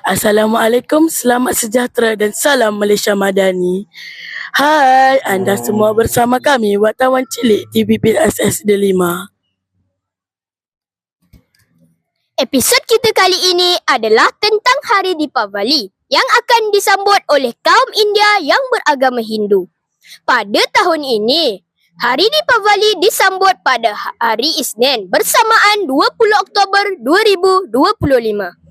Assalamualaikum, selamat sejahtera dan salam Malaysia Madani. Hai, anda semua bersama kami, wartawan cilik TVPSS Delima. Episod kita kali ini adalah tentang Hari Deepavali yang akan disambut oleh kaum India yang beragama Hindu. Pada tahun ini, Hari Deepavali disambut pada hari Isnin bersamaan 20 Oktober 2025.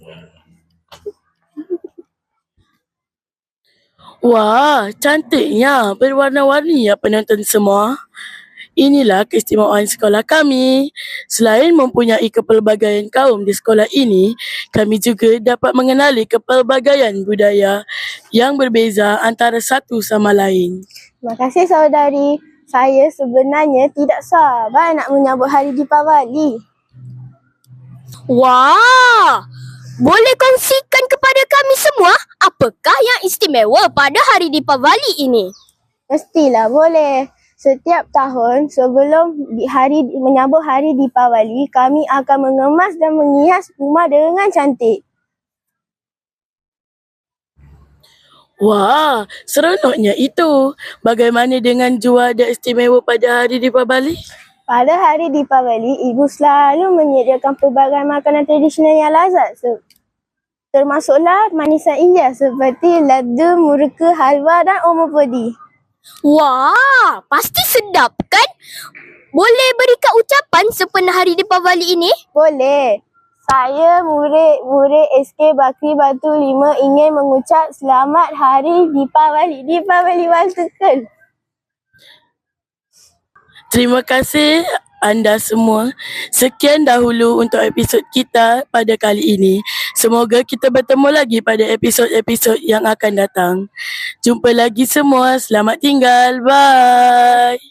Wah, cantiknya, berwarna-warni ya penonton semua. Inilah keistimewaan sekolah kami. Selain mempunyai kepelbagaian kaum di sekolah ini, kami juga dapat mengenali kepelbagaian budaya yang berbeza antara satu sama lain. Terima kasih saudari. Saya sebenarnya tidak sabar nak menyambut Hari Deepavali. Wah! Boleh kongsikan kepada kami semua apakah yang istimewa pada Hari Deepavali ini? Mestilah boleh. Setiap tahun sebelum menyambut Hari Deepavali, kami akan mengemas dan menghias rumah dengan cantik. Wah, seronoknya itu. Bagaimana dengan juadah istimewa pada hari Deepavali? Pada Hari Deepavali, ibu selalu menyediakan pelbagai makanan tradisional yang lazat. Termasuklah manisan India seperti laddu, murka, halwa dan omo podi. Wah, pasti sedap kan? Boleh berikan ucapan sempena Hari Deepavali ini? Boleh. Saya murid SK Bakri Batu 5 ingin mengucap selamat Hari Deepavali. Deepavali Waltukan. Terima kasih anda semua. Sekian dahulu untuk episod kita pada kali ini. Semoga kita bertemu lagi pada episod-episod yang akan datang. Jumpa lagi semua. Selamat tinggal. Bye.